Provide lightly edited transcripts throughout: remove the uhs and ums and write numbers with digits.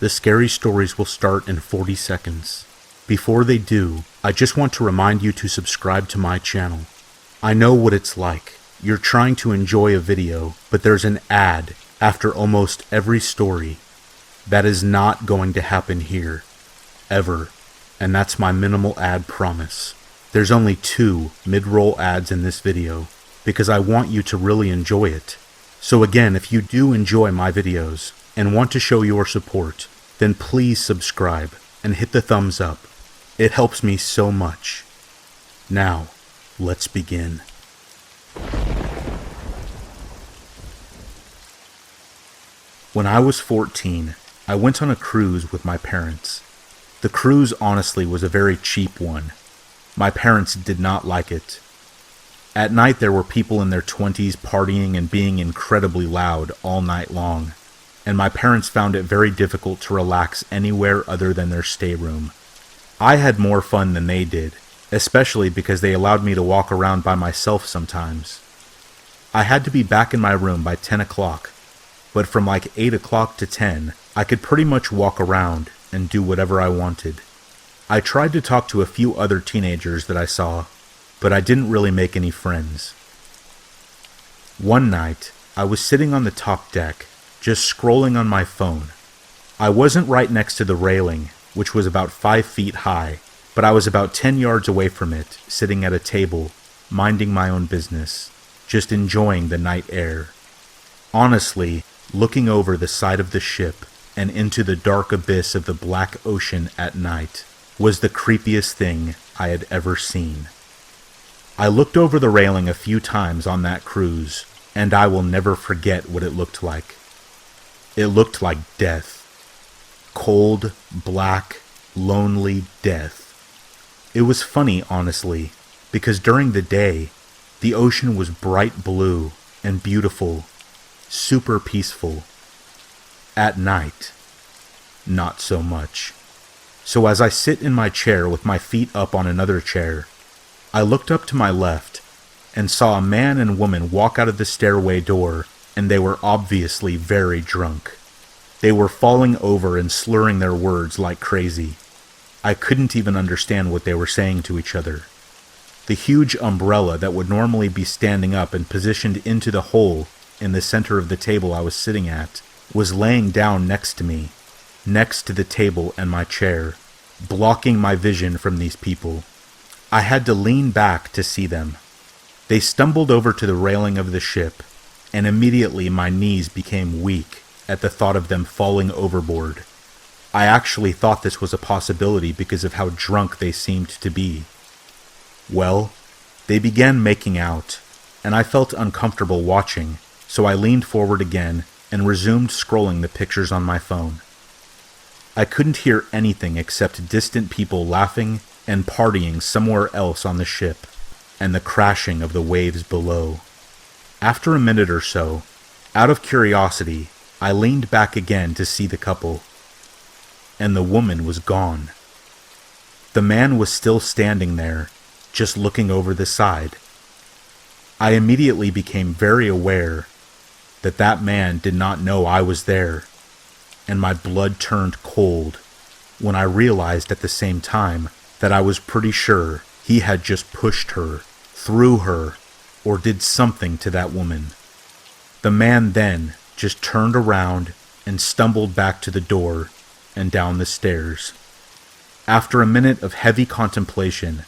The scary stories will start in 40 seconds. Before they do, I just want to remind you to subscribe to my channel. I know what it's like. You're trying to enjoy a video, but there's an ad after almost every story. That is not going to happen here. Ever. And that's my minimal ad promise. There's only 2 mid-roll ads in this video, because I want you to really enjoy it. So again, if you do enjoy my videos, and want to show your support, then please subscribe and hit the thumbs up. It helps me so much. Now, let's begin. When I was 14, I went on a cruise with my parents. The cruise honestly was a very cheap one. My parents did not like it. At night there were people in their 20s partying and being incredibly loud all night long, and my parents found it very difficult to relax anywhere other than their stateroom. I had more fun than they did, especially because they allowed me to walk around by myself sometimes. I had to be back in my room by 10 o'clock, but from like 8 o'clock to 10, I could pretty much walk around and do whatever I wanted. I tried to talk to a few other teenagers that I saw, but I didn't really make any friends. One night, I was sitting on the top deck, just scrolling on my phone. I wasn't right next to the railing, which was about 5 feet high, but I was about 10 yards away from it, sitting at a table, minding my own business, just enjoying the night air. Honestly, looking over the side of the ship and into the dark abyss of the black ocean at night was the creepiest thing I had ever seen. I looked over the railing a few times on that cruise, and I will never forget what it looked like. It looked like death. Cold, black, lonely death. It was funny, honestly, because during the day, the ocean was bright blue and beautiful, super peaceful. At night, not so much. So as I sit in my chair with my feet up on another chair, I looked up to my left and saw a man and woman walk out of the stairway door, and they were obviously very drunk. They were falling over and slurring their words like crazy. I couldn't even understand what they were saying to each other. The huge umbrella that would normally be standing up and positioned into the hole in the center of the table I was sitting at was laying down next to me, next to the table and my chair, blocking my vision from these people. I had to lean back to see them. They stumbled over to the railing of the ship, and immediately my knees became weak at the thought of them falling overboard. I actually thought this was a possibility because of how drunk they seemed to be. Well, they began making out, and I felt uncomfortable watching, so I leaned forward again and resumed scrolling the pictures on my phone. I couldn't hear anything except distant people laughing and partying somewhere else on the ship, and the crashing of the waves below. After a minute or so, out of curiosity, I leaned back again to see the couple, and the woman was gone. The man was still standing there, just looking over the side. I immediately became very aware that that man did not know I was there, and my blood turned cold when I realized at the same time that I was pretty sure he had just pushed her, threw her, or did something to that woman. The man then just turned around and stumbled back to the door and down the stairs. After a minute of heavy contemplation,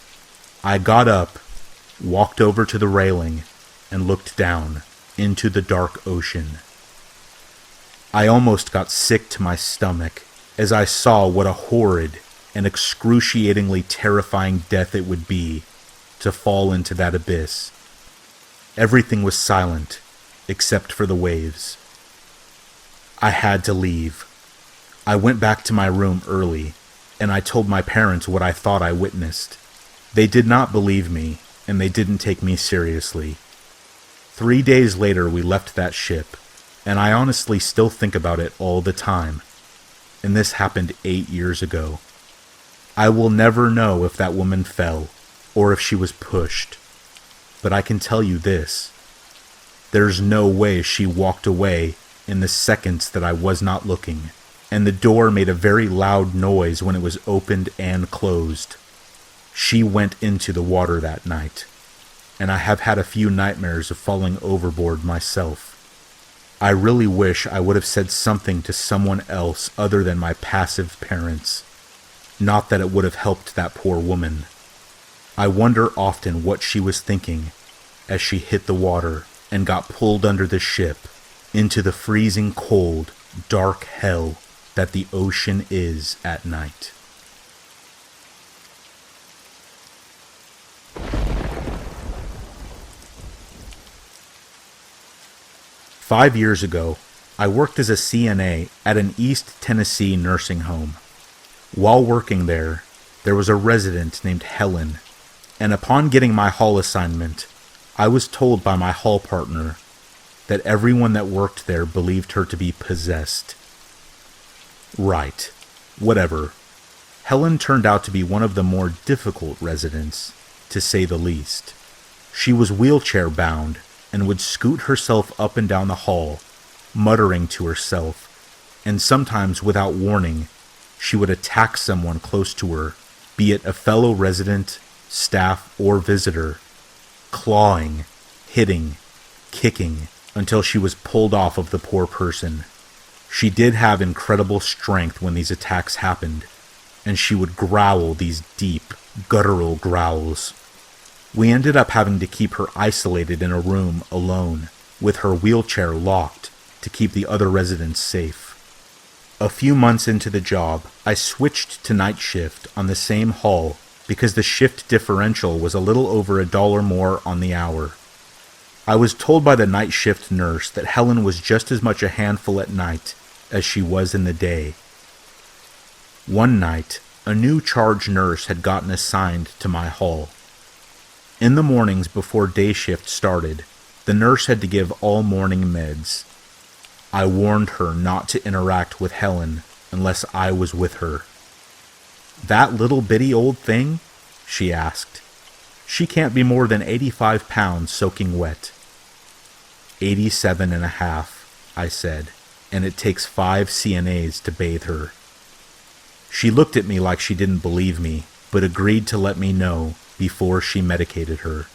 I got up, walked over to the railing, and looked down into the dark ocean. I almost got sick to my stomach as I saw what a horrid and excruciatingly terrifying death it would be to fall into that abyss. Everything was silent except for the waves. I had to leave. I went back to my room early, and I told my parents what I thought I witnessed. They did not believe me, and they didn't take me seriously. 3 days later we left that ship, and I honestly still think about it all the time. And this happened 8 years ago. I will never know if that woman fell, or if she was pushed. But I can tell you this. There's no way she walked away in the seconds that I was not looking. and the door made a very loud noise when it was opened and closed. She went into the water that night, and I have had a few nightmares of falling overboard myself. I really wish I would have said something to someone else other than my passive parents. Not that it would have helped that poor woman. I wonder often what she was thinking as she hit the water and got pulled under the ship into the freezing cold, dark hell that the ocean is at night. "5 years ago, I worked as a CNA at an East Tennessee nursing home. While working there was a resident named Helen, and upon getting my hall assignment, I was told by my hall partner that everyone that worked there believed her to be possessed. Right, whatever. Helen turned out to be one of the more difficult residents, to say the least. She was wheelchair bound and would scoot herself up and down the hall, muttering to herself, and sometimes without warning, she would attack someone close to her, be it a fellow resident, staff, or visitor, clawing, hitting, kicking, until she was pulled off of the poor person. She did have incredible strength when these attacks happened, and she would growl these deep, guttural growls. We ended up having to keep her isolated in a room alone, with her wheelchair locked to keep the other residents safe. A few months into the job, I switched to night shift on the same hall because the shift differential was a little over $1 more on the hour. I was told by the night shift nurse that Helen was just as much a handful at night as she was in the day. One night, a new charge nurse had gotten assigned to my hall. In the mornings before day shift started, the nurse had to give all morning meds. I warned her not to interact with Helen unless I was with her. "That little bitty old thing?" she asked. "She can't be more than 85 pounds soaking wet." 87 and a half, I said, "and it takes 5 CNAs to bathe her." She looked at me like she didn't believe me, but agreed to let me know before she medicated her.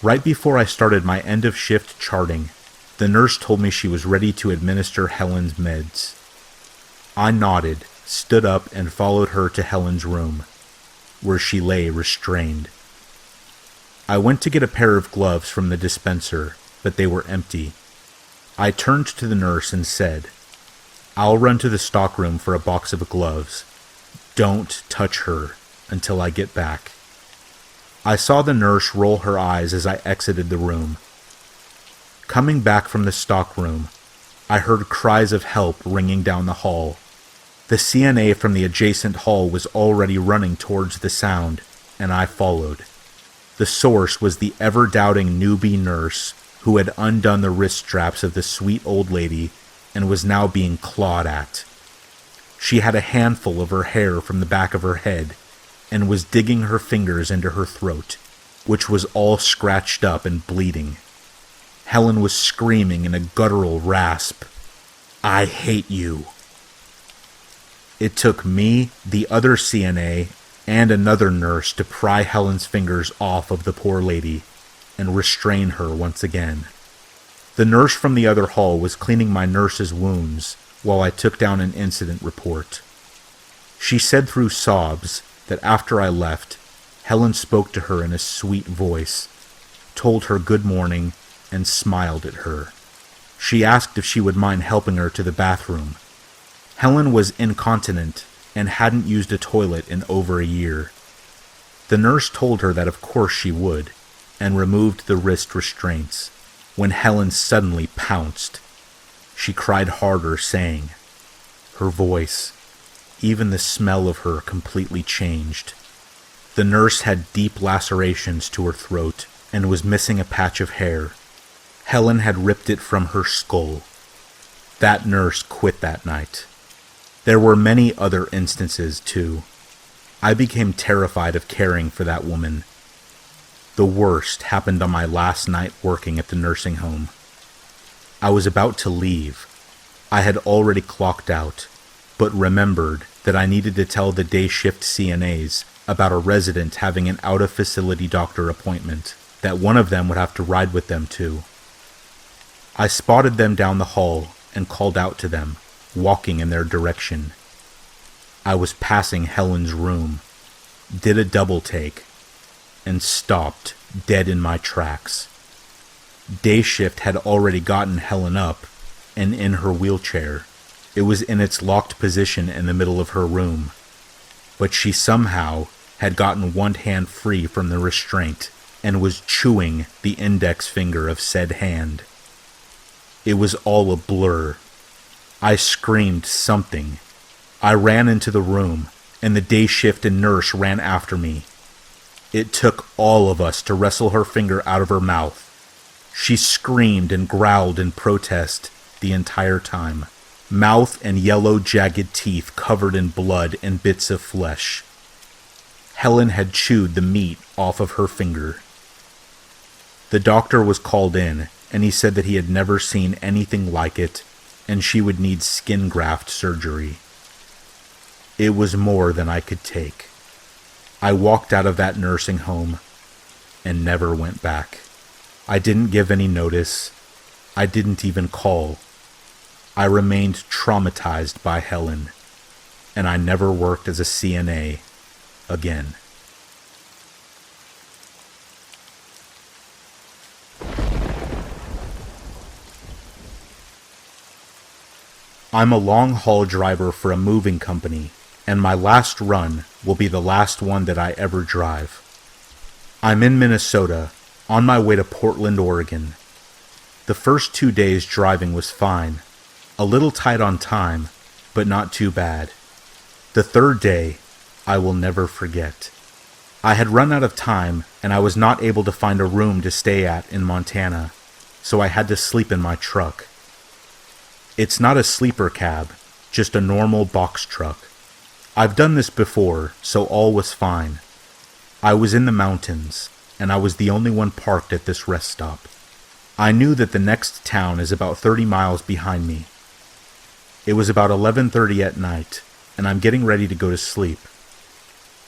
Right before I started my end of shift charting, the nurse told me she was ready to administer Helen's meds. I nodded, stood up, and followed her to Helen's room, where she lay restrained. I went to get a pair of gloves from the dispenser, but they were empty. I turned to the nurse and said, "I'll run to the stockroom for a box of gloves. Don't touch her until I get back." I saw the nurse roll her eyes as I exited the room. Coming back from the stockroom, I heard cries of help ringing down the hall. The CNA from the adjacent hall was already running towards the sound, and I followed. The source was the ever-doubting newbie nurse who had undone the wrist straps of the sweet old lady and was now being clawed at. She had a handful of her hair from the back of her head and was digging her fingers into her throat, which was all scratched up and bleeding. Helen was screaming in a guttural rasp, "I hate you." It took me, the other CNA, and another nurse to pry Helen's fingers off of the poor lady and restrain her once again. The nurse from the other hall was cleaning my nurse's wounds while I took down an incident report. She said through sobs that after I left, Helen spoke to her in a sweet voice, told her good morning, and smiled at her. She asked if she would mind helping her to the bathroom. Helen was incontinent and hadn't used a toilet in over a year. The nurse told her that of course she would, and removed the wrist restraints, when Helen suddenly pounced. She cried harder, saying, her voice, even the smell of her completely changed. The nurse had deep lacerations to her throat and was missing a patch of hair. Helen had ripped it from her skull. That nurse quit that night. There were many other instances, too. I became terrified of caring for that woman. The worst happened on my last night working at the nursing home. I was about to leave. I had already clocked out, but remembered that I needed to tell the day shift CNAs about a resident having an out-of-facility doctor appointment that one of them would have to ride with them to. I spotted them down the hall and called out to them, walking in their direction. I was passing Helen's room, did a double take, and stopped dead in my tracks. Day shift had already gotten Helen up and in her wheelchair. It was in its locked position in the middle of her room, but she somehow had gotten one hand free from the restraint and was chewing the index finger of said hand. It was all a blur. I screamed something. I ran into the room, and the day shift and nurse ran after me. It took all of us to wrestle her finger out of her mouth. She screamed and growled in protest the entire time. Mouth and yellow jagged teeth covered in blood and bits of flesh. Helen had chewed the meat off of her finger. The doctor was called in, and he said that he had never seen anything like it, and she would need skin graft surgery. It was more than I could take. I walked out of that nursing home and never went back. I didn't give any notice. I didn't even call. I remained traumatized by Helen, and I never worked as a CNA again. I'm a long-haul driver for a moving company, and my last run will be the last one that I ever drive. I'm in Minnesota, on my way to Portland, Oregon. The first 2 days driving was fine, a little tight on time, but not too bad. The third day, I will never forget. I had run out of time, and I was not able to find a room to stay at in Montana, so I had to sleep in my truck. It's not a sleeper cab, just a normal box truck. I've done this before, so all was fine. I was in the mountains, and I was the only one parked at this rest stop. I knew that the next town is about 30 miles behind me. It was about 11:30 at night, and I'm getting ready to go to sleep.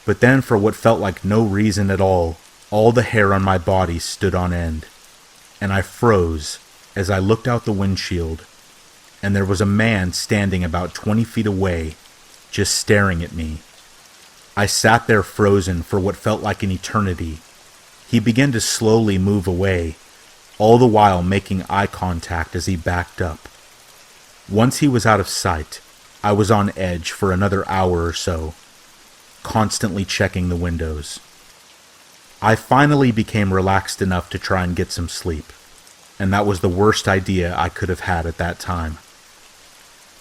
But then, for what felt like no reason at all the hair on my body stood on end, and I froze as I looked out the windshield, and there was a man standing about 20 feet away, just staring at me. I sat there frozen for what felt like an eternity. He began to slowly move away, all the while making eye contact as he backed up. Once he was out of sight, I was on edge for another hour or so, constantly checking the windows. I finally became relaxed enough to try and get some sleep, and that was the worst idea I could have had at that time.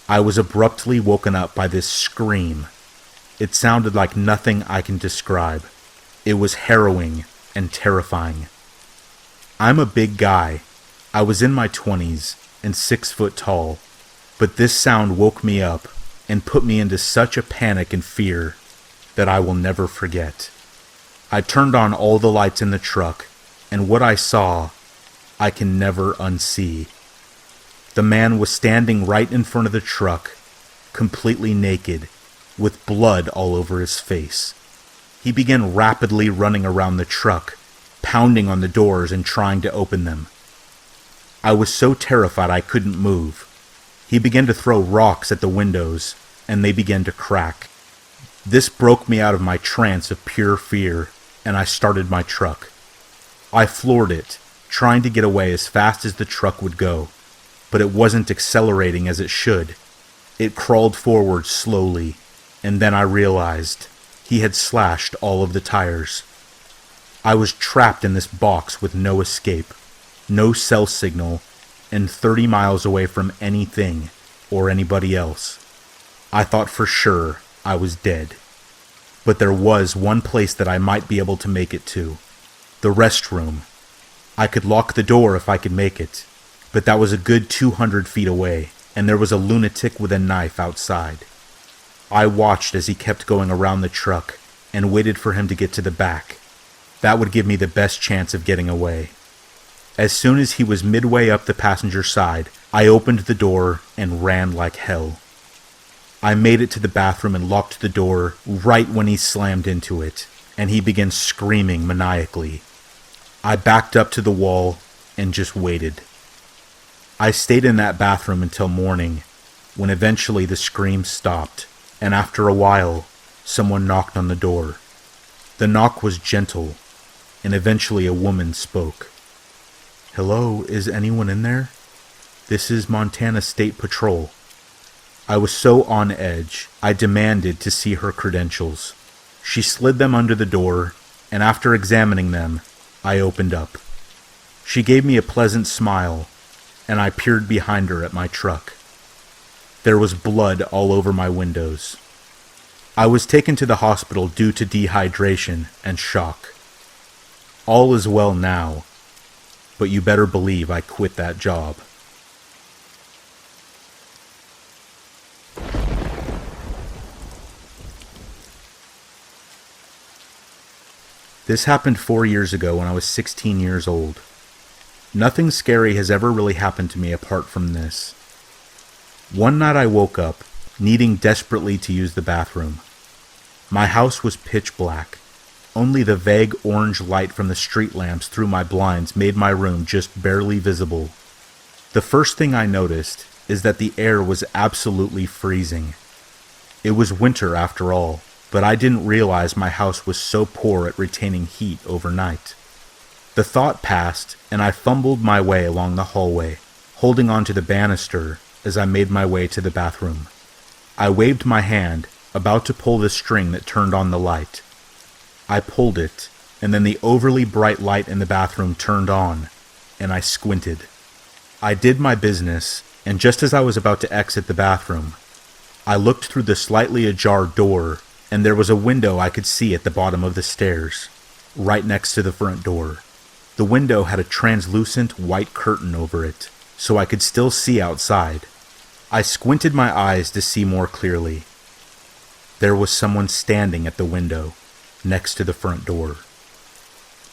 I was abruptly woken up by this scream. It sounded like nothing I can describe. It was harrowing and terrifying. I'm a big guy. I was in my 20s and 6 foot tall, but this sound woke me up and put me into such a panic and fear that I will never forget. I turned on all the lights in the truck, and what I saw, I can never unsee. The man was standing right in front of the truck, completely naked, with blood all over his face. He began rapidly running around the truck, pounding on the doors and trying to open them. I was so terrified I couldn't move. He began to throw rocks at the windows, and they began to crack. This broke me out of my trance of pure fear, and I started my truck. I floored it, trying to get away as fast as the truck would go, but it wasn't accelerating as it should. It crawled forward slowly, and then I realized he had slashed all of the tires. I was trapped in this box with no escape, no cell signal, and 30 miles away from anything or anybody else. I thought for sure I was dead. But there was one place that I might be able to make it to. The restroom. I could lock the door if I could make it, but that was a good 200 feet away, and there was a lunatic with a knife outside. I watched as he kept going around the truck and waited for him to get to the back. That would give me the best chance of getting away. As soon as he was midway up the passenger side, I opened the door and ran like hell. I made it to the bathroom and locked the door right when he slammed into it, and he began screaming maniacally. I backed up to the wall and just waited. I stayed in that bathroom until morning, when eventually the screams stopped, and after a while, someone knocked on the door. The knock was gentle, and eventually a woman spoke. "Hello, is anyone in there? This is Montana State Patrol." I was so on edge, I demanded to see her credentials. She slid them under the door, and after examining them, I opened up. She gave me a pleasant smile, and I peered behind her at my truck. There was blood all over my windows. I was taken to the hospital due to dehydration and shock. All is well now, but you better believe I quit that job. This happened 4 years ago when I was 16 years old. Nothing scary has ever really happened to me apart from this. One night I woke up, needing desperately to use the bathroom. My house was pitch black. Only the vague orange light from the street lamps through my blinds made my room just barely visible. The first thing I noticed is that the air was absolutely freezing. It was winter after all, but I didn't realize my house was so poor at retaining heat overnight. The thought passed, and I fumbled my way along the hallway, holding onto the banister as I made my way to the bathroom. I waved my hand, about to pull the string that turned on the light. I pulled it, and then the overly bright light in the bathroom turned on, and I squinted. I did my business, and just as I was about to exit the bathroom, I looked through the slightly ajar door, and there was a window I could see at the bottom of the stairs, right next to the front door. The window had a translucent white curtain over it, so I could still see outside. I squinted my eyes to see more clearly. There was someone standing at the window, next to the front door.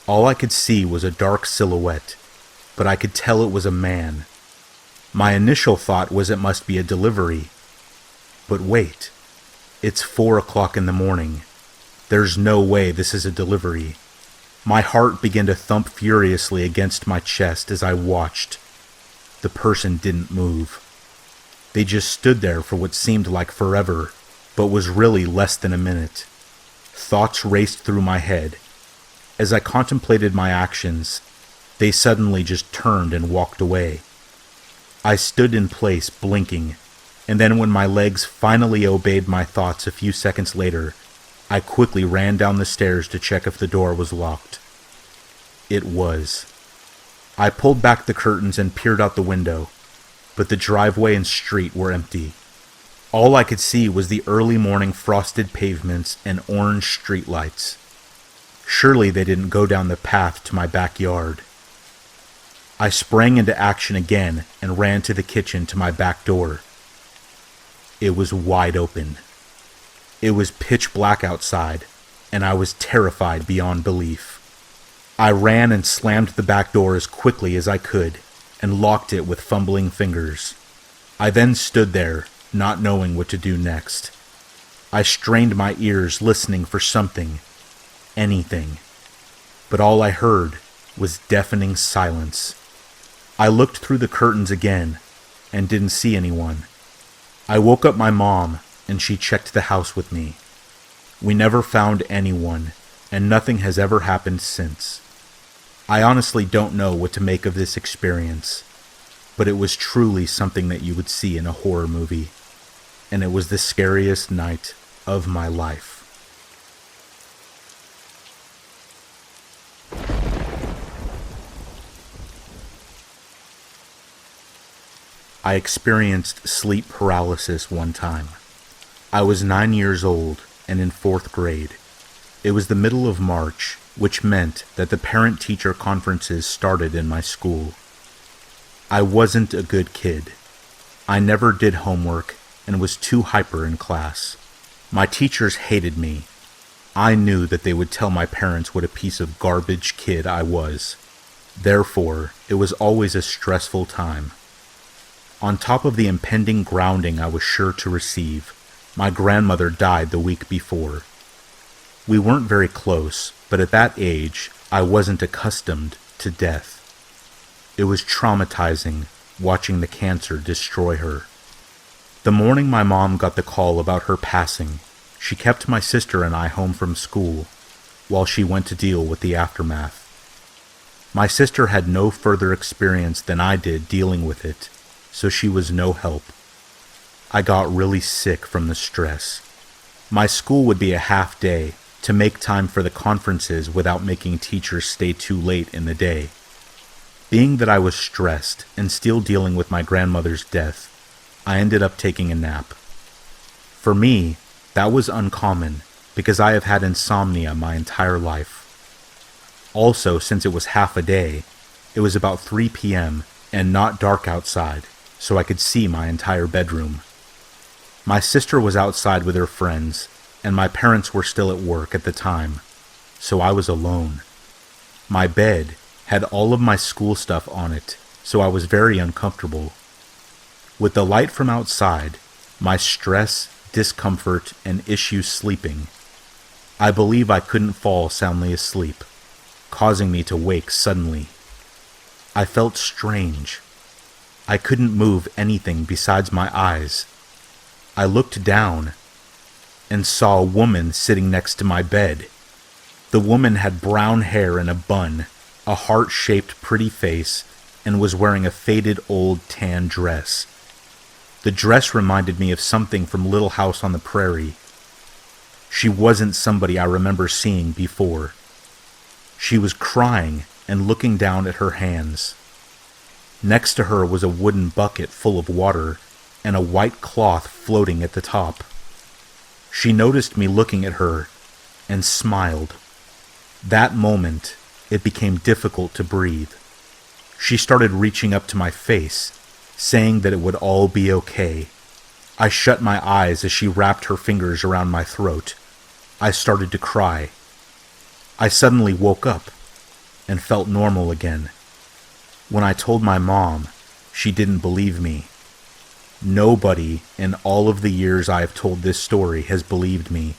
All I could see was a dark silhouette, but I could tell it was a man. My initial thought was it must be a delivery. But wait, it's 4 o'clock in the morning. There's no way this is a delivery. My heart began to thump furiously against my chest as I watched. The person didn't move. They just stood there for what seemed like forever, but was really less than a minute. Thoughts raced through my head. As I contemplated my actions, they suddenly just turned and walked away. I stood in place, blinking, and then when my legs finally obeyed my thoughts a few seconds later, I quickly ran down the stairs to check if the door was locked. It was. I pulled back the curtains and peered out the window, but the driveway and street were empty. All I could see was the early morning frosted pavements and orange streetlights. Surely they didn't go down the path to my backyard. I sprang into action again and ran to the kitchen to my back door. It was wide open. It was pitch black outside, and I was terrified beyond belief. I ran and slammed the back door as quickly as I could, and locked it with fumbling fingers. I then stood there, not knowing what to do next. I strained my ears listening for something, anything, but all I heard was deafening silence. I looked through the curtains again, and didn't see anyone. I woke up my mom, and she checked the house with me. We never found anyone, and nothing has ever happened since. I honestly don't know what to make of this experience, but it was truly something that you would see in a horror movie, and it was the scariest night of my life. I experienced sleep paralysis one time. I was 9 years old and in 4th grade. It was the middle of March, which meant that the parent-teacher conferences started in my school. I wasn't a good kid. I never did homework and was too hyper in class. My teachers hated me. I knew that they would tell my parents what a piece of garbage kid I was. Therefore, it was always a stressful time. On top of the impending grounding I was sure to receive, My grandmother died the week before. We weren't very close, but at that age, I wasn't accustomed to death. It was traumatizing watching the cancer destroy her. The morning my mom got the call about her passing, she kept my sister and I home from school while she went to deal with the aftermath. My sister had no further experience than I did dealing with it, so she was no help. I got really sick from the stress. My school would be a half day to make time for the conferences without making teachers stay too late in the day. Being that I was stressed and still dealing with my grandmother's death, I ended up taking a nap. For me, that was uncommon because I have had insomnia my entire life. Also, since it was half a day, it was about 3 p.m. and not dark outside, so I could see my entire bedroom. My sister was outside with her friends, and my parents were still at work at the time, so I was alone. My bed had all of my school stuff on it, so I was very uncomfortable. With the light from outside, my stress, discomfort, and issues sleeping, I believe I couldn't fall soundly asleep, causing me to wake suddenly. I felt strange. I couldn't move anything besides my eyes. I looked down and saw a woman sitting next to my bed. The woman had brown hair in a bun, a heart-shaped pretty face, and was wearing a faded old tan dress. The dress reminded me of something from Little House on the Prairie. She wasn't somebody I remember seeing before. She was crying and looking down at her hands. Next to her was a wooden bucket full of water and a white cloth floating at the top. She noticed me looking at her and smiled. That moment, it became difficult to breathe. She started reaching up to my face, saying that it would all be okay. I shut my eyes as she wrapped her fingers around my throat. I started to cry. I suddenly woke up and felt normal again. When I told my mom, she didn't believe me. Nobody in all of the years I have told this story has believed me,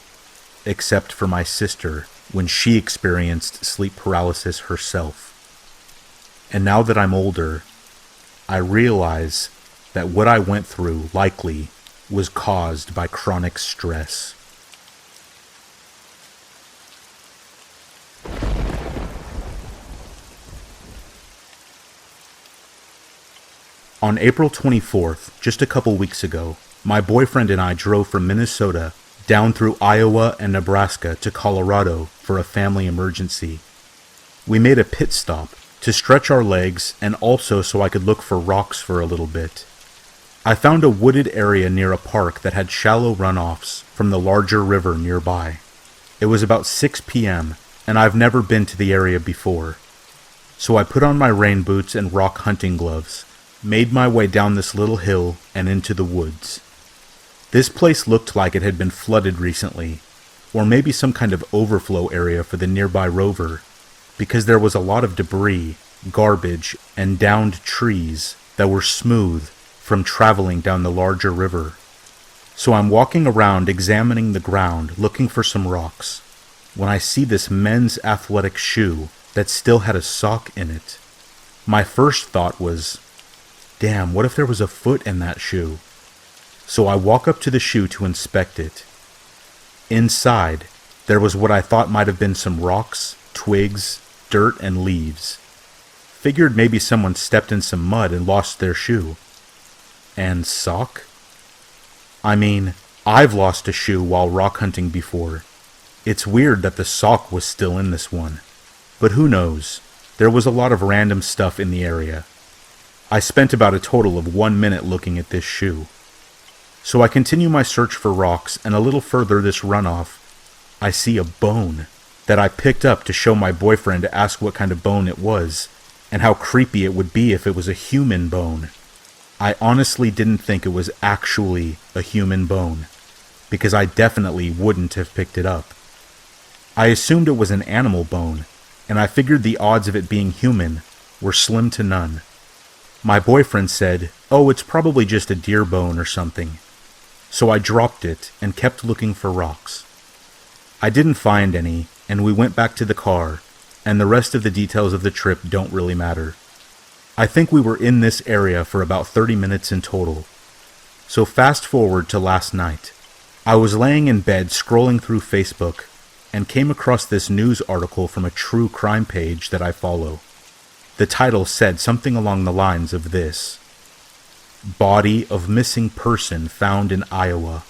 except for my sister when she experienced sleep paralysis herself. And now that I'm older, I realize that what I went through likely was caused by chronic stress. On April 24th, just a couple weeks ago, my boyfriend and I drove from Minnesota down through Iowa and Nebraska to Colorado for a family emergency. We made a pit stop to stretch our legs and also so I could look for rocks for a little bit. I found a wooded area near a park that had shallow runoffs from the larger river nearby. It was about 6 p.m., and I've never been to the area before. So I put on my rain boots and rock hunting gloves, made my way down this little hill and into the woods. This place looked like it had been flooded recently, or maybe some kind of overflow area for the nearby rover, because there was a lot of debris, garbage, and downed trees that were smooth from traveling down the larger river. So I'm walking around examining the ground looking for some rocks, when I see this men's athletic shoe that still had a sock in it. My first thought was, damn, what if there was a foot in that shoe? So I walk up to the shoe to inspect it. Inside, there was what I thought might have been some rocks, twigs, dirt, and leaves. Figured maybe someone stepped in some mud and lost their shoe. And sock? I mean, I've lost a shoe while rock hunting before. It's weird that the sock was still in this one. But who knows? There was a lot of random stuff in the area. I spent about a total of 1 minute looking at this shoe. So I continue my search for rocks, and a little further this runoff, I see a bone that I picked up to show my boyfriend to ask what kind of bone it was, and how creepy it would be if it was a human bone. I honestly didn't think it was actually a human bone, because I definitely wouldn't have picked it up. I assumed it was an animal bone, and I figured the odds of it being human were slim to none. My boyfriend said, "Oh, it's probably just a deer bone or something." so I dropped it and kept looking for rocks. I didn't find any, and we went back to the car, and the rest of the details of the trip don't really matter. I think we were in this area for about 30 minutes in total. So fast forward to last night. I was laying in bed scrolling through Facebook and came across this news article from a true crime page that I follow. The title said something along the lines of this: Body of missing person found in Iowa.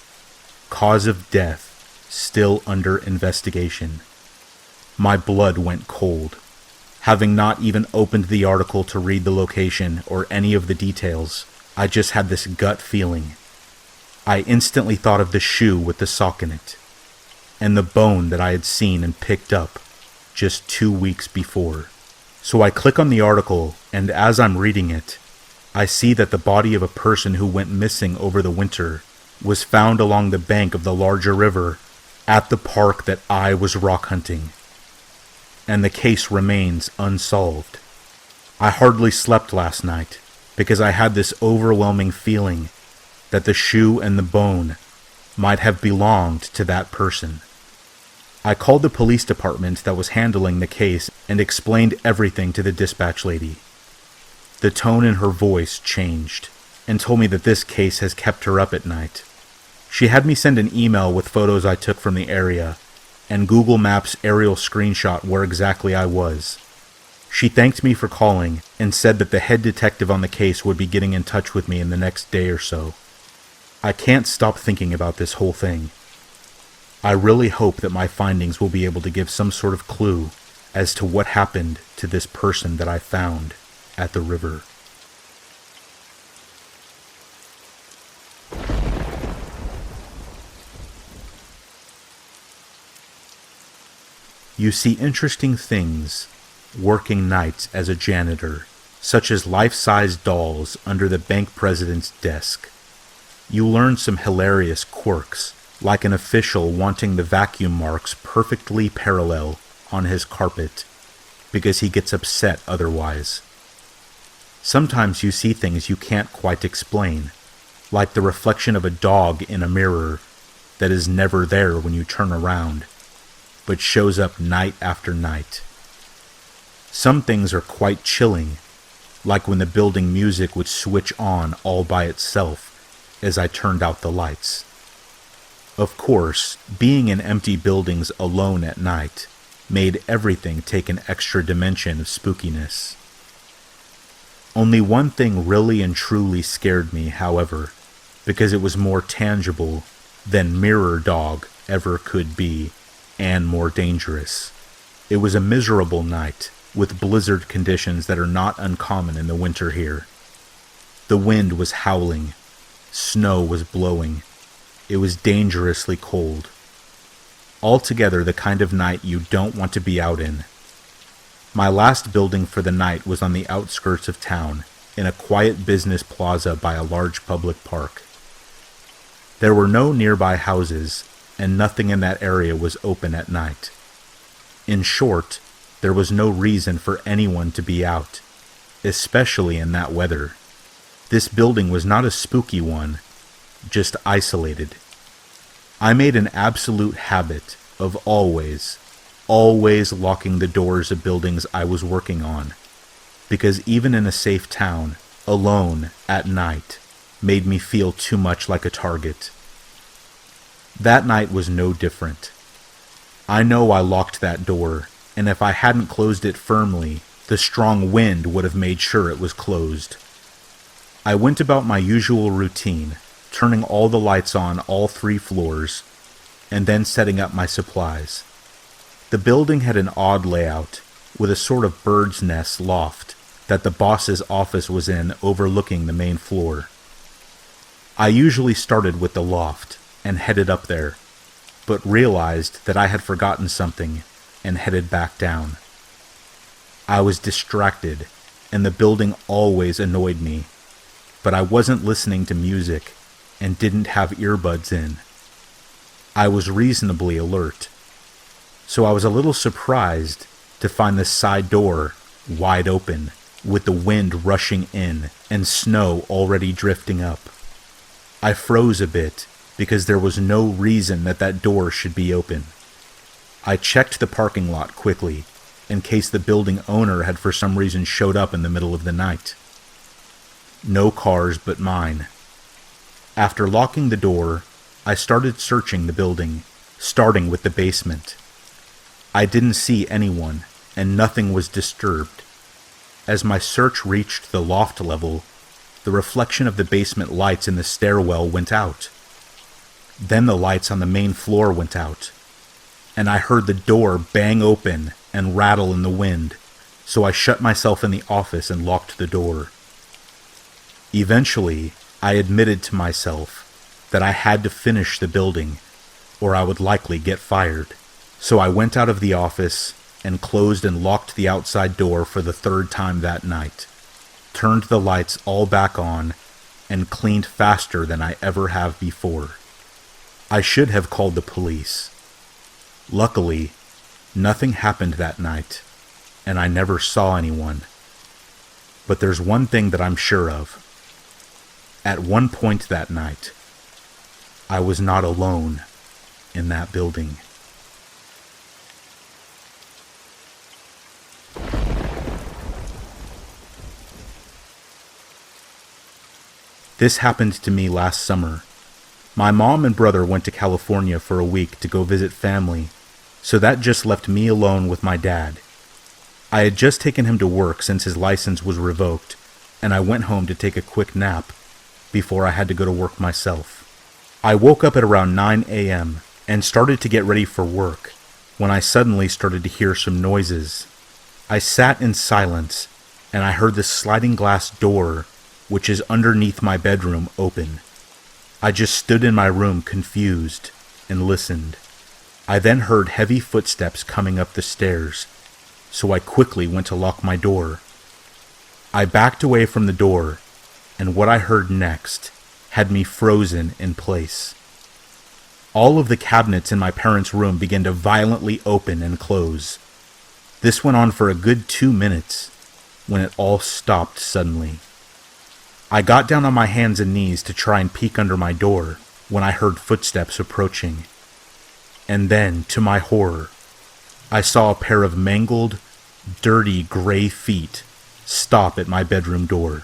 Cause of death still under investigation. My blood went cold. Having not even opened the article to read the location or any of the details, I just had this gut feeling. I instantly thought of the shoe with the sock in it, and the bone that I had seen and picked up just 2 weeks before. So I click on the article, and as I'm reading it, I see that the body of a person who went missing over the winter was found along the bank of the larger river at the park that I was rock hunting. And the case remains unsolved. I hardly slept last night because I had this overwhelming feeling that the shoe and the bone might have belonged to that person. I called the police department that was handling the case and explained everything to the dispatch lady. The tone in her voice changed and told me that this case has kept her up at night. She had me send an email with photos I took from the area and Google Maps aerial screenshot where exactly I was. She thanked me for calling and said that the head detective on the case would be getting in touch with me in the next day or so. I can't stop thinking about this whole thing. I really hope that my findings will be able to give some sort of clue as to what happened to this person that I found at the river. You see interesting things working nights as a janitor, such as life-size dolls under the bank president's desk. You learn some hilarious quirks, like an official wanting the vacuum marks perfectly parallel on his carpet, because he gets upset otherwise. Sometimes you see things you can't quite explain, like the reflection of a dog in a mirror that is never there when you turn around, but shows up night after night. Some things are quite chilling, like when the building music would switch on all by itself as I turned out the lights. Of course, being in empty buildings alone at night made everything take an extra dimension of spookiness. Only one thing really and truly scared me, however, because it was more tangible than Mirror Dog ever could be, and more dangerous. It was a miserable night, with blizzard conditions that are not uncommon in the winter here. The wind was howling. Snow was blowing. It was dangerously cold. Altogether the kind of night you don't want to be out in. My last building for the night was on the outskirts of town, in a quiet business plaza by a large public park. There were no nearby houses, and nothing in that area was open at night. In short, there was no reason for anyone to be out, especially in that weather. This building was not a spooky one, just isolated. I made an absolute habit of always locking the doors of buildings I was working on, because even in a safe town, alone at night, made me feel too much like a target. That night was no different. I know I locked that door, and if I hadn't closed it firmly, the strong wind would have made sure it was closed. I went about my usual routine, turning all the lights on all 3 floors, and then setting up my supplies. The building had an odd layout, with a sort of bird's nest loft that the boss's office was in overlooking the main floor. I usually started with the loft and headed up there, but realized that I had forgotten something and headed back down. I was distracted, and the building always annoyed me, but I wasn't listening to music and didn't have earbuds in. I was reasonably alert, so I was a little surprised to find the side door wide open, with the wind rushing in and snow already drifting up. I froze a bit because there was no reason that door should be open. I checked the parking lot quickly, in case the building owner had for some reason showed up in the middle of the night. No cars but mine. After locking the door, I started searching the building, starting with the basement. I didn't see anyone, and nothing was disturbed. As my search reached the loft level, the reflection of the basement lights in the stairwell went out. Then the lights on the main floor went out, and I heard the door bang open and rattle in the wind, so I shut myself in the office and locked the door. Eventually, I admitted to myself that I had to finish the building, or I would likely get fired. So I went out of the office and closed and locked the outside door for the third time that night, turned the lights all back on, and cleaned faster than I ever have before. I should have called the police. Luckily, nothing happened that night, and I never saw anyone. But there's one thing that I'm sure of. At one point that night, I was not alone in that building. This happened to me last summer. My mom and brother went to California for a week to go visit family, so that just left me alone with my dad. I had just taken him to work since his license was revoked, and I went home to take a quick nap before I had to go to work myself. I woke up at around 9 a.m. and started to get ready for work when I suddenly started to hear some noises. I sat in silence, and I heard the sliding glass door, which is underneath my bedroom, open. I just stood in my room confused and listened. I then heard heavy footsteps coming up the stairs, so I quickly went to lock my door. I backed away from the door, and what I heard next had me frozen in place. All of the cabinets in my parents' room began to violently open and close. This went on for a good 2 minutes, when it all stopped suddenly. I got down on my hands and knees to try and peek under my door when I heard footsteps approaching. And then, to my horror, I saw a pair of mangled, dirty gray feet stop at my bedroom door.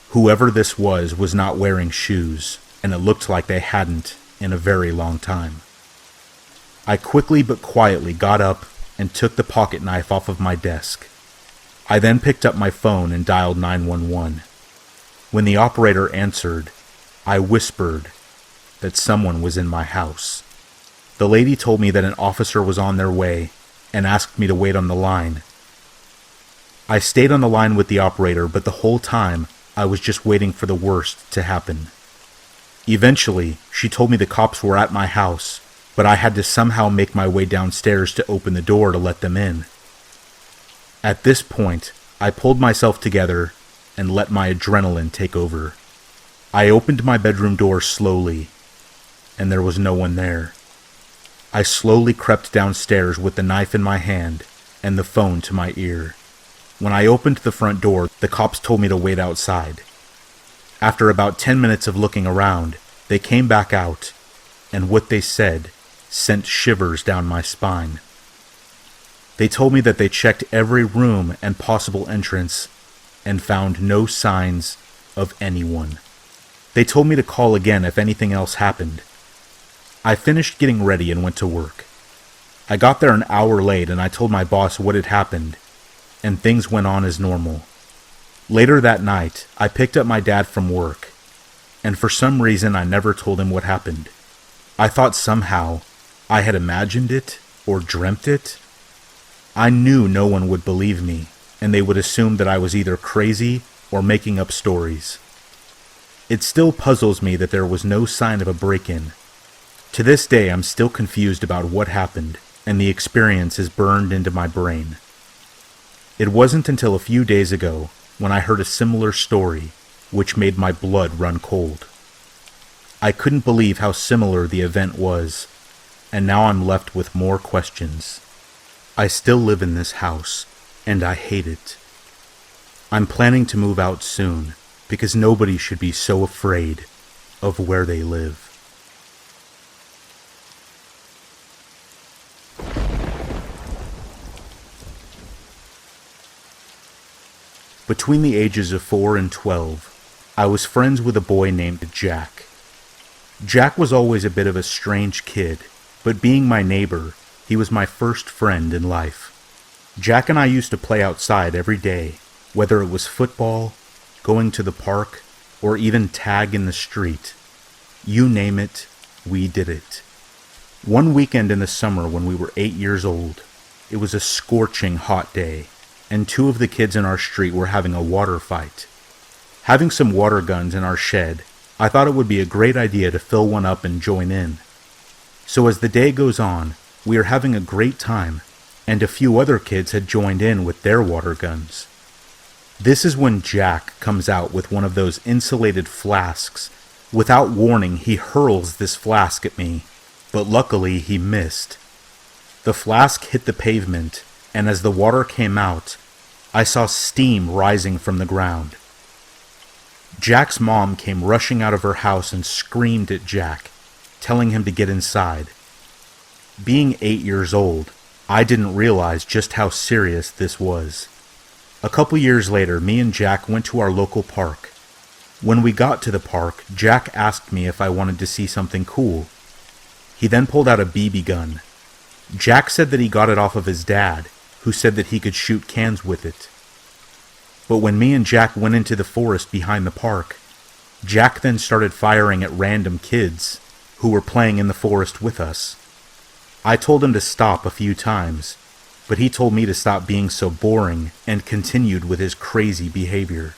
Whoever this was not wearing shoes, and it looked like they hadn't in a very long time. I quickly but quietly got up and took the pocket knife off of my desk. I then picked up my phone and dialed 911. When the operator answered, I whispered that someone was in my house. The lady told me that an officer was on their way and asked me to wait on the line. I stayed on the line with the operator, but the whole time I was just waiting for the worst to happen. Eventually, she told me the cops were at my house, but I had to somehow make my way downstairs to open the door to let them in. At this point, I pulled myself together and let my adrenaline take over. I opened my bedroom door slowly, and there was no one there. I slowly crept downstairs with the knife in my hand and the phone to my ear. When I opened the front door, the cops told me to wait outside. After about 10 minutes of looking around, they came back out, and what they said sent shivers down my spine. They told me that they checked every room and possible entrance and found no signs of anyone. They told me to call again if anything else happened. I finished getting ready and went to work. I got there an hour late and I told my boss what had happened, and things went on as normal. Later that night, I picked up my dad from work, and for some reason I never told him what happened. I thought somehow I had imagined it or dreamt it. I knew no one would believe me, and they would assume that I was either crazy or making up stories. It still puzzles me that there was no sign of a break-in. To this day, I'm still confused about what happened, and the experience is burned into my brain. It wasn't until a few days ago when I heard a similar story, which made my blood run cold. I couldn't believe how similar the event was, and now I'm left with more questions. I still live in this house, and I hate it. I'm planning to move out soon, because nobody should be so afraid of where they live. Between the ages of 4 and 12, I was friends with a boy named Jack. Jack was always a bit of a strange kid, but being my neighbor, he was my first friend in life. Jack and I used to play outside every day, whether it was football, going to the park, or even tag in the street. You name it, we did it. One weekend in the summer when we were 8 years old, it was a scorching hot day, and 2 of the kids in our street were having a water fight. Having some water guns in our shed, I thought it would be a great idea to fill one up and join in. So as the day goes on, we are having a great time, and a few other kids had joined in with their water guns. This is when Jack comes out with one of those insulated flasks. Without warning, he hurls this flask at me, but luckily he missed. The flask hit the pavement, and as the water came out, I saw steam rising from the ground. Jack's mom came rushing out of her house and screamed at Jack, telling him to get inside. Being 8 years old, I didn't realize just how serious this was. A couple years later, me and Jack went to our local park. When we got to the park, Jack asked me if I wanted to see something cool. He then pulled out a BB gun. Jack said that he got it off of his dad, who said that he could shoot cans with it. But when me and Jack went into the forest behind the park, Jack then started firing at random kids who were playing in the forest with us. I told him to stop a few times, but he told me to stop being so boring and continued with his crazy behavior.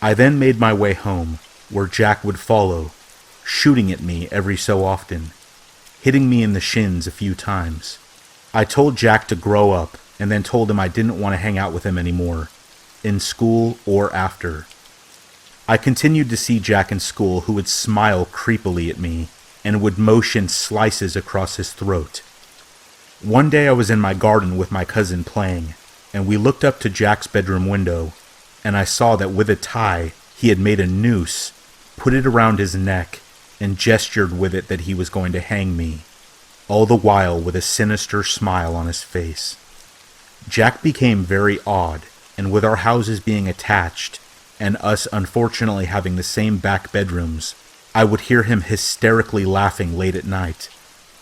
I then made my way home, where Jack would follow, shooting at me every so often, hitting me in the shins a few times. I told Jack to grow up and then told him I didn't want to hang out with him anymore, in school or after. I continued to see Jack in school, who would smile creepily at me and would motion slices across his throat. One day I was in my garden with my cousin playing, and we looked up to Jack's bedroom window, and I saw that with a tie he had made a noose, put it around his neck, and gestured with it that he was going to hang me, all the while with a sinister smile on his face. Jack became very odd, and with our houses being attached, and us unfortunately having the same back bedrooms, I would hear him hysterically laughing late at night,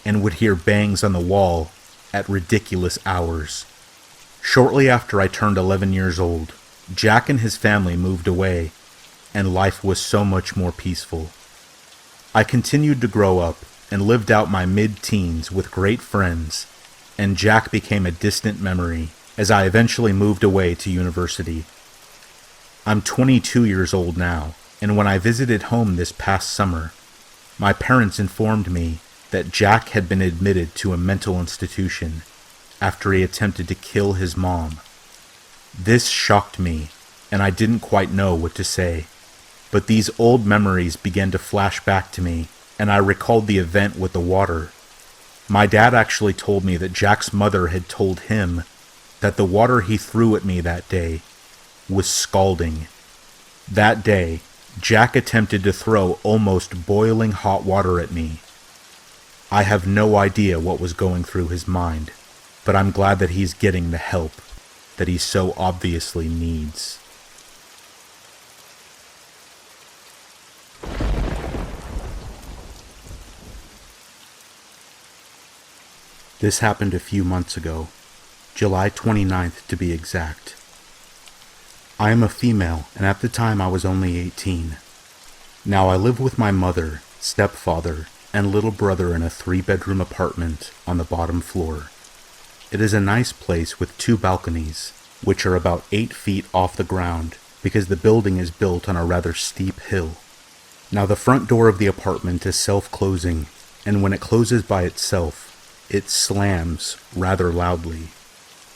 and would hear bangs on the wall at ridiculous hours. Shortly after I turned 11 years old, Jack and his family moved away, and life was so much more peaceful. I continued to grow up and lived out my mid-teens with great friends, and Jack became a distant memory as I eventually moved away to university. I'm 22 years old now, and when I visited home this past summer, my parents informed me that Jack had been admitted to a mental institution after he attempted to kill his mom. This shocked me, and I didn't quite know what to say, but these old memories began to flash back to me, and I recalled the event with the water. My dad actually told me that Jack's mother had told him that the water he threw at me that day was scalding. That day, Jack attempted to throw almost boiling hot water at me. I have no idea what was going through his mind, but I'm glad that he's getting the help that he so obviously needs. This happened a few months ago, July 29th to be exact. I am a female, and at the time I was only 18. Now I live with my mother, stepfather, and little brother in a 3-bedroom apartment on the bottom floor. It is a nice place with 2 balconies, which are about 8 feet off the ground because the building is built on a rather steep hill. Now the front door of the apartment is self-closing, and when it closes by itself, it slams rather loudly.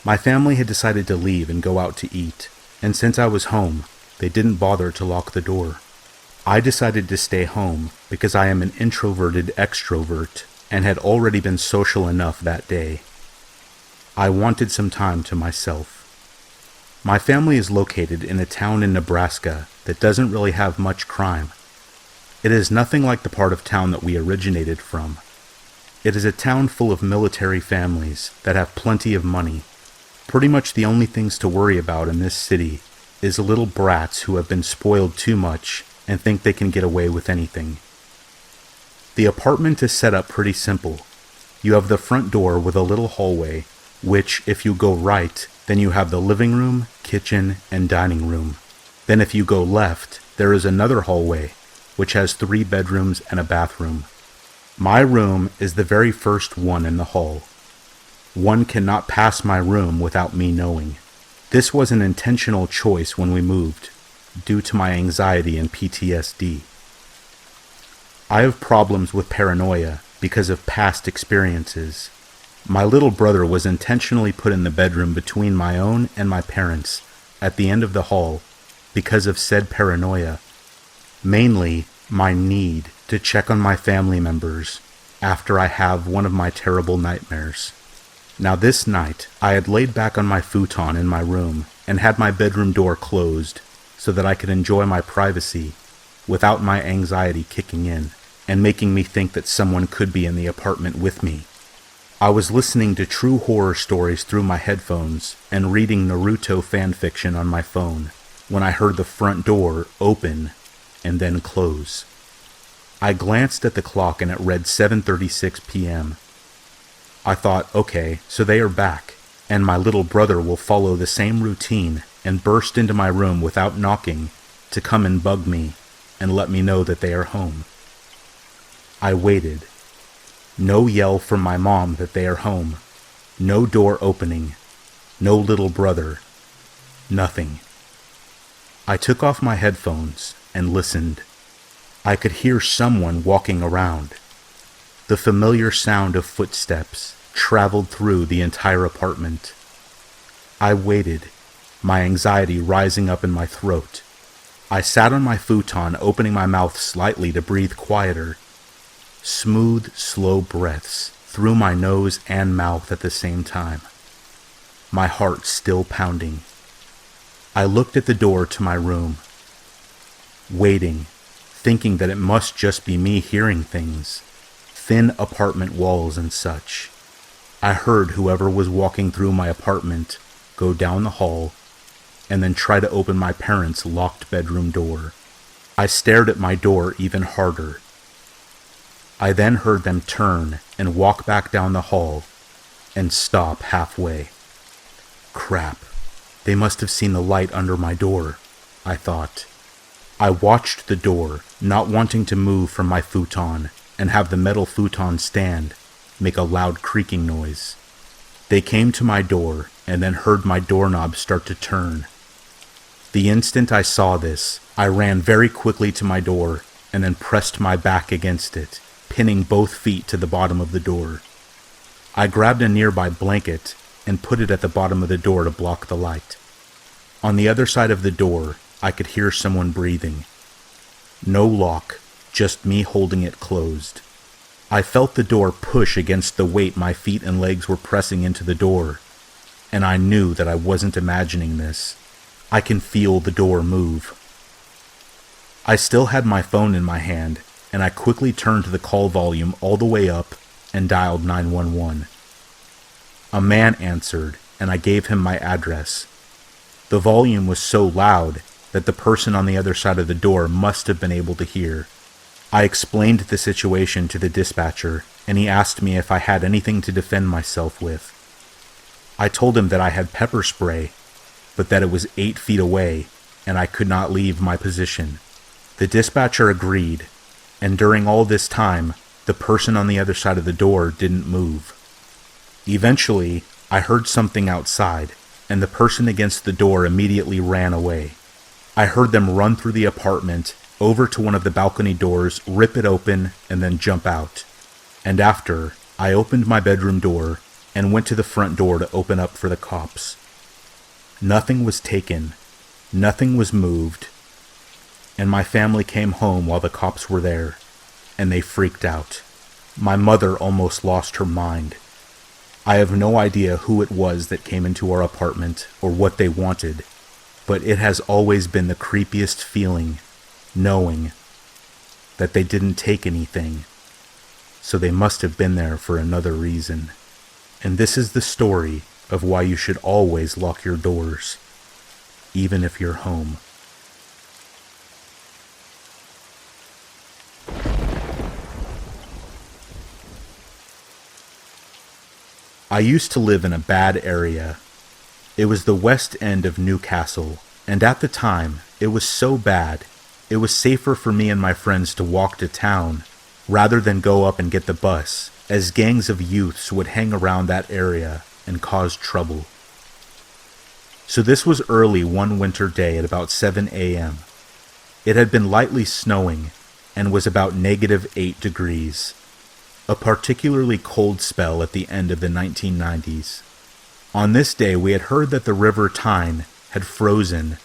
My family had decided to leave and go out to eat, and since I was home, they didn't bother to lock the door. I decided to stay home because I am an introverted extrovert and had already been social enough that day. I wanted some time to myself. My family is located in a town in Nebraska that doesn't really have much crime. It is nothing like the part of town that we originated from. It is a town full of military families that have plenty of money. Pretty much the only things to worry about in this city is little brats who have been spoiled too much and think they can get away with anything. The apartment is set up pretty simple. You have the front door with a little hallway, which, if you go right, then you have the living room, kitchen, and dining room. Then if you go left, there is another hallway, which has 3 bedrooms and a bathroom. My room is the very first one in the hall. One cannot pass my room without me knowing. This was an intentional choice when we moved, due to my anxiety and PTSD. I have problems with paranoia because of past experiences. My little brother was intentionally put in the bedroom between my own and my parents at the end of the hall because of said paranoia, mainly my need to check on my family members after I have one of my terrible nightmares. Now this night, I had laid back on my futon in my room and had my bedroom door closed so that I could enjoy my privacy without my anxiety kicking in and making me think that someone could be in the apartment with me. I was listening to true horror stories through my headphones and reading Naruto fanfiction on my phone when I heard the front door open and then close. I glanced at the clock and it read 7:36 p.m. I thought, okay, so they are back, and my little brother will follow the same routine and burst into my room without knocking to come and bug me and let me know that they are home. I waited. No yell from my mom that they are home. No door opening. No little brother. Nothing. I took off my headphones and listened. I could hear someone walking around. The familiar sound of footsteps traveled through the entire apartment. I waited, my anxiety rising up in my throat. I sat on my futon, opening my mouth slightly to breathe quieter. Smooth, slow breaths through my nose and mouth at the same time. My heart still pounding. I looked at the door to my room, waiting, thinking that it must just be me hearing things. Thin apartment walls and such. I heard whoever was walking through my apartment go down the hall and then try to open my parents' locked bedroom door. I stared at my door even harder. I then heard them turn and walk back down the hall and stop halfway. Crap, they must have seen the light under my door, I thought. I watched the door, not wanting to move from my futon and have the metal futon stand make a loud creaking noise. They came to my door and then heard my doorknob start to turn. The instant I saw this, I ran very quickly to my door and then pressed my back against it, pinning both feet to the bottom of the door. I grabbed a nearby blanket and put it at the bottom of the door to block the light. On the other side of the door, I could hear someone breathing. No lock, just me holding it closed. I felt the door push against the weight my feet and legs were pressing into the door, and I knew that I wasn't imagining this. I can feel the door move. I still had my phone in my hand, and I quickly turned the call volume all the way up and dialed 911. A man answered, and I gave him my address. The volume was so loud that the person on the other side of the door must have been able to hear. I explained the situation to the dispatcher, and he asked me if I had anything to defend myself with. I told him that I had pepper spray, but that it was 8 feet away, and I could not leave my position. The dispatcher agreed, and during all this time, the person on the other side of the door didn't move. Eventually, I heard something outside, and the person against the door immediately ran away. I heard them run through the apartment, over to one of the balcony doors, rip it open, and then jump out. And after, I opened my bedroom door and went to the front door to open up for the cops. Nothing was taken, nothing was moved, and my family came home while the cops were there, and they freaked out. My mother almost lost her mind. I have no idea who it was that came into our apartment or what they wanted, but it has always been the creepiest feeling, knowing that they didn't take anything, so they must have been there for another reason. And this is the story of why you should always lock your doors. even if you're home. I used to live in a bad area. It was the west end of Newcastle, and at the time, it was so bad, it was safer for me and my friends to walk to town rather than go up and get the bus, as gangs of youths would hang around that area and cause trouble. So this was early one winter day at about 7 a.m. It had been lightly snowing and was about -8 degrees, a particularly cold spell at the end of the 1990s. On this day, we had heard that the River Tyne had frozen,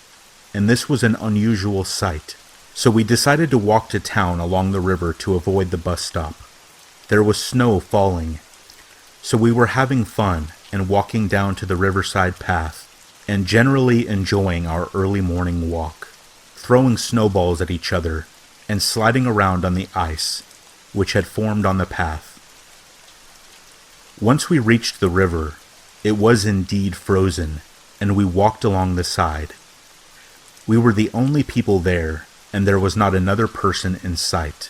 and this was an unusual sight, so we decided to walk to town along the river to avoid the bus stop. There was snow falling, so we were having fun and walking down to the riverside path and generally enjoying our early morning walk, throwing snowballs at each other and sliding around on the ice, which had formed on the path. Once we reached the river, it was indeed frozen, and we walked along the side. We were the only people there, and there was not another person in sight.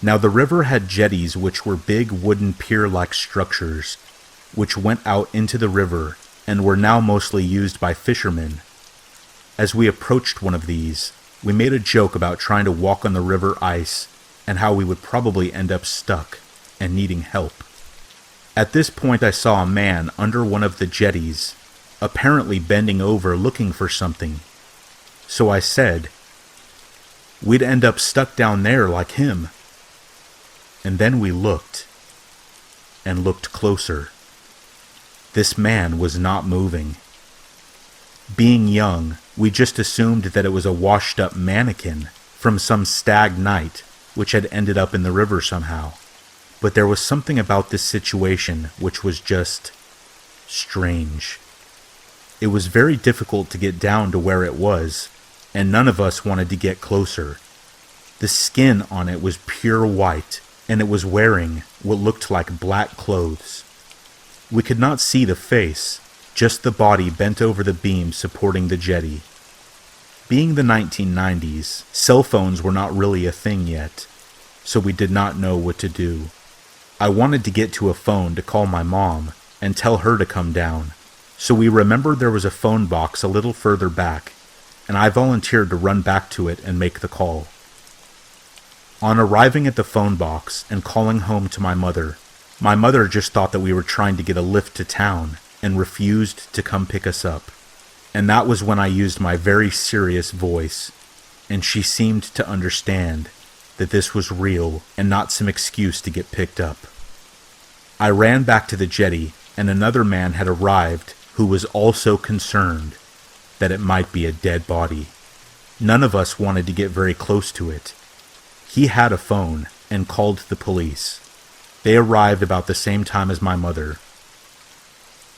Now the river had jetties which were big wooden pier-like structures, which went out into the river and were now mostly used by fishermen. As we approached one of these, we made a joke about trying to walk on the river ice and how we would probably end up stuck and needing help. At this point I saw a man under one of the jetties, apparently bending over looking for something. So I said, "We'd end up stuck down there like him." And then we looked, and looked closer. This man was not moving. Being young, we just assumed that it was a washed-up mannequin from some stag night which had ended up in the river somehow. But there was something about this situation which was just strange. It was very difficult to get down to where it was, and none of us wanted to get closer. The skin on it was pure white, and it was wearing what looked like black clothes. We could not see the face, just the body bent over the beam supporting the jetty. Being the 1990s, cell phones were not really a thing yet, so we did not know what to do. I wanted to get to a phone to call my mom and tell her to come down, so we remembered there was a phone box a little further back, and I volunteered to run back to it and make the call. On arriving at the phone box and calling home to my mother just thought that we were trying to get a lift to town and refused to come pick us up. And that was when I used my very serious voice, and she seemed to understand that this was real and not some excuse to get picked up. I ran back to the jetty, and another man had arrived who was also concerned that it might be a dead body. None of us wanted to get very close to it. He had a phone and called the police. They arrived about the same time as my mother.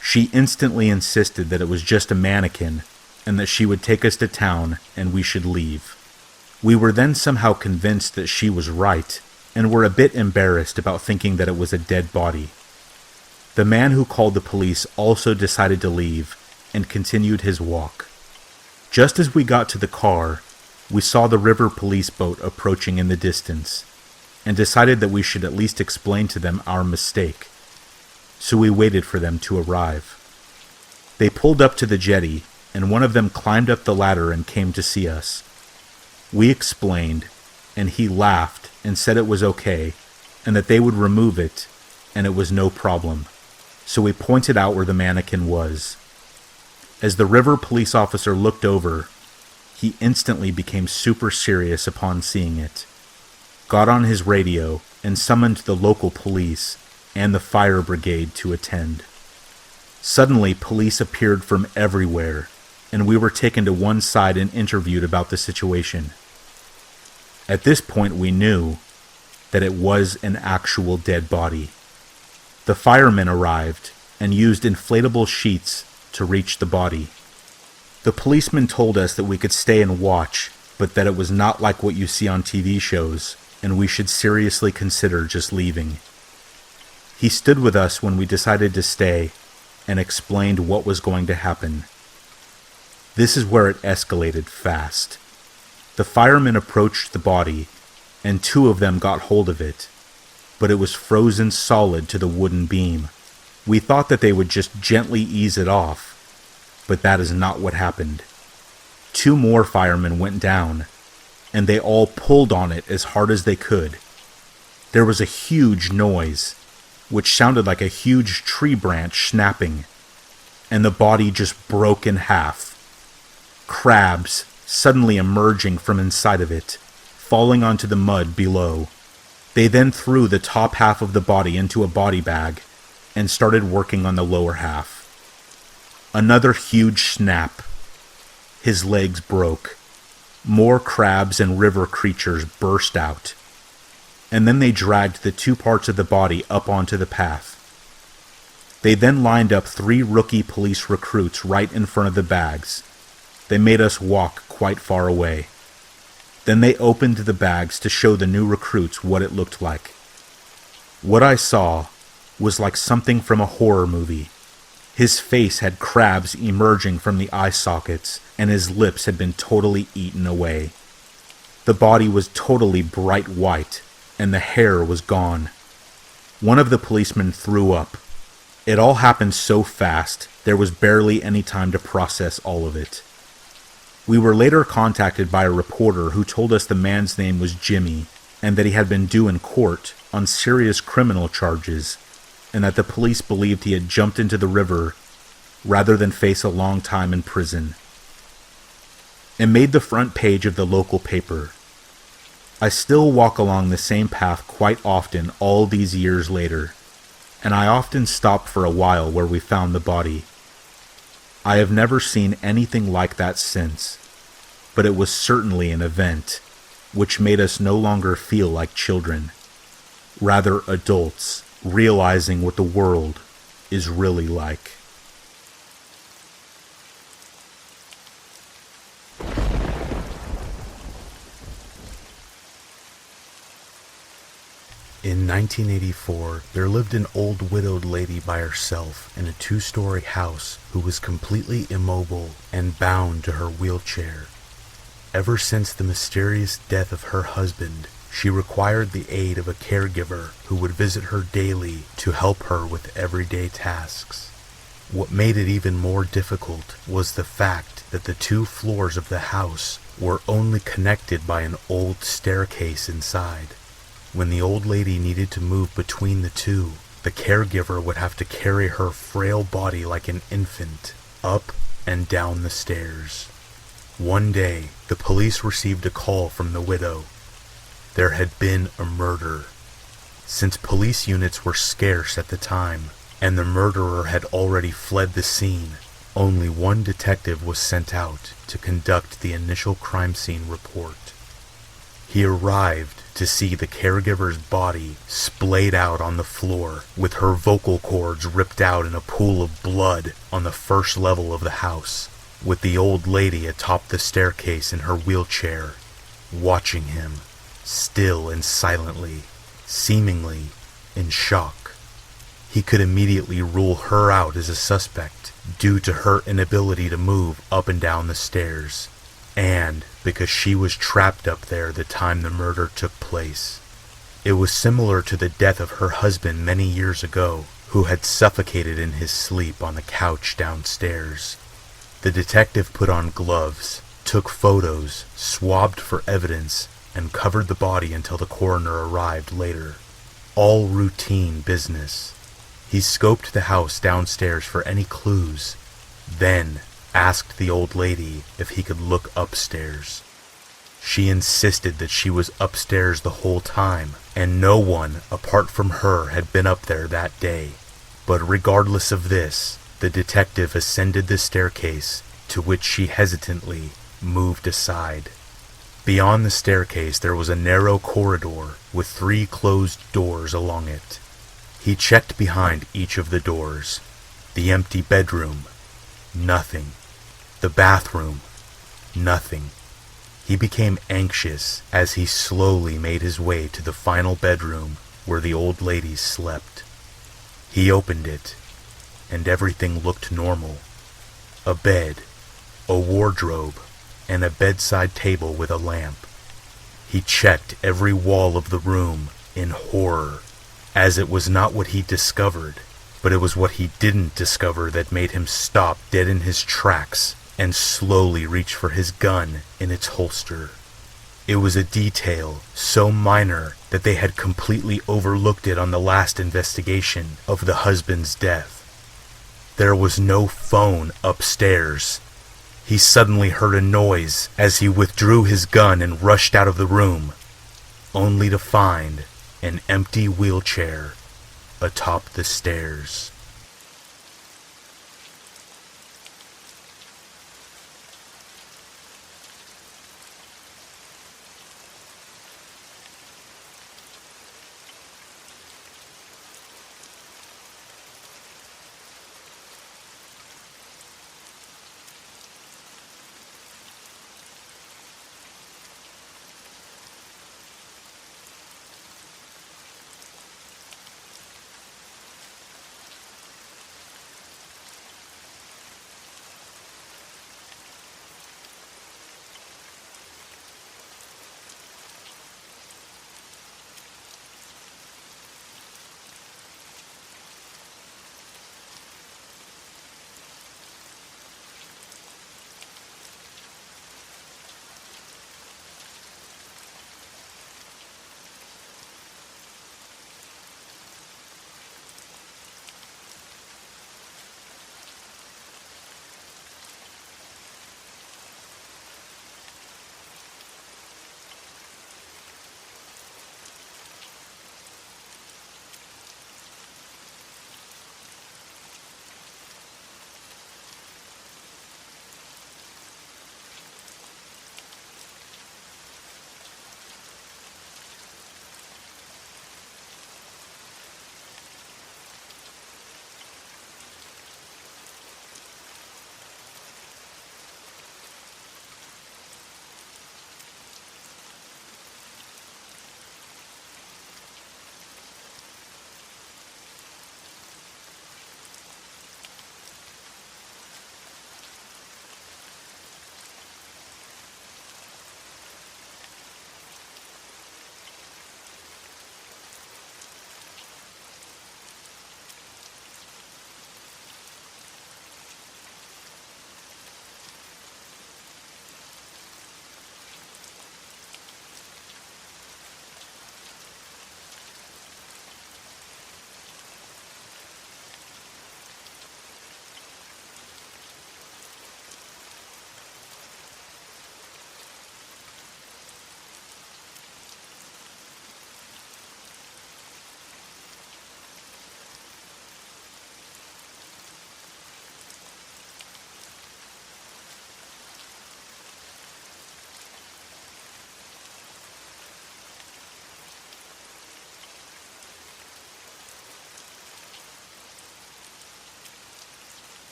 She instantly insisted that it was just a mannequin and that she would take us to town and we should leave. We were then somehow convinced that she was right and were a bit embarrassed about thinking that it was a dead body. The man who called the police also decided to leave and continued his walk. Just as we got to the car, we saw the river police boat approaching in the distance, and decided that we should at least explain to them our mistake. So we waited for them to arrive. They pulled up to the jetty, and one of them climbed up the ladder and came to see us. We explained, and he laughed and said it was okay, and that they would remove it, and it was no problem. So we pointed out where the mannequin was. As the river police officer looked over, he instantly became super serious upon seeing it, got on his radio, and summoned the local police and the fire brigade to attend. Suddenly, police appeared from everywhere, and we were taken to one side and interviewed about the situation. At this point, we knew that it was an actual dead body. The firemen arrived and used inflatable sheets to reach the body. The policeman told us that we could stay and watch, but that it was not like what you see on TV shows, and we should seriously consider just leaving. He stood with us when we decided to stay, and explained what was going to happen. This is where it escalated fast. The firemen approached the body, and 2 of them got hold of it, but it was frozen solid to the wooden beam. We thought that they would just gently ease it off, but that is not what happened. 2 more firemen went down, and they all pulled on it as hard as they could. There was a huge noise, which sounded like a huge tree branch snapping, and the body just broke in half. Crabs suddenly emerging from inside of it, falling onto the mud below. They then threw the top half of the body into a body bag and started working on the lower half. Another huge snap. His legs broke. More crabs and river creatures burst out. And then they dragged the 2 parts of the body up onto the path. They then lined up 3 rookie police recruits right in front of the bags. They made us walk quite far away. Then they opened the bags to show the new recruits what it looked like. What I saw was like something from a horror movie. His face had crabs emerging from the eye sockets, and his lips had been totally eaten away. The body was totally bright white, and the hair was gone. One of the policemen threw up. It all happened so fast, there was barely any time to process all of it. We were later contacted by a reporter who told us the man's name was Jimmy, and that he had been due in court on serious criminal charges, and that the police believed he had jumped into the river rather than face a long time in prison. It made the front page of the local paper. I still walk along the same path quite often all these years later, and I often stop for a while where we found the body. I have never seen anything like that since, but it was certainly an event which made us no longer feel like children, rather adults realizing what the world is really like. In 1984, there lived an old widowed lady by herself in a 2-story house who was completely immobile and bound to her wheelchair. Ever since the mysterious death of her husband, she required the aid of a caregiver who would visit her daily to help her with everyday tasks. What made it even more difficult was the fact that the 2 floors of the house were only connected by an old staircase inside. When the old lady needed to move between the 2, the caregiver would have to carry her frail body like an infant up and down the stairs. One day, the police received a call from the widow. There had been a murder. Since police units were scarce at the time, and the murderer had already fled the scene, only one detective was sent out to conduct the initial crime scene report. He arrived to see the caregiver's body splayed out on the floor, with her vocal cords ripped out in a pool of blood on the first level of the house, with the old lady atop the staircase in her wheelchair, watching him, still and silently, seemingly in shock. He could immediately rule her out as a suspect due to her inability to move up and down the stairs, and because she was trapped up there the time the murder took place. It was similar to the death of her husband many years ago, who had suffocated in his sleep on the couch downstairs. The detective put on gloves, took photos, swabbed for evidence, and covered the body until the coroner arrived later. All routine business. He scoped the house downstairs for any clues, then asked the old lady if he could look upstairs. She insisted that she was upstairs the whole time, and no one apart from her had been up there that day. But regardless of this, the detective ascended the staircase, to which she hesitantly moved aside. Beyond the staircase there was a narrow corridor with 3 closed doors along it. He checked behind each of the doors. The empty bedroom, nothing. The bathroom, nothing. He became anxious as he slowly made his way to the final bedroom where the old lady slept. He opened it, and everything looked normal. A bed, a wardrobe, and a bedside table with a lamp. He checked every wall of the room in horror, as it was not what he discovered, but it was what he didn't discover that made him stop dead in his tracks and slowly reach for his gun in its holster. It was a detail so minor that they had completely overlooked it on the last investigation of the husband's death. There was no phone upstairs. He suddenly heard a noise as he withdrew his gun and rushed out of the room, only to find an empty wheelchair atop the stairs.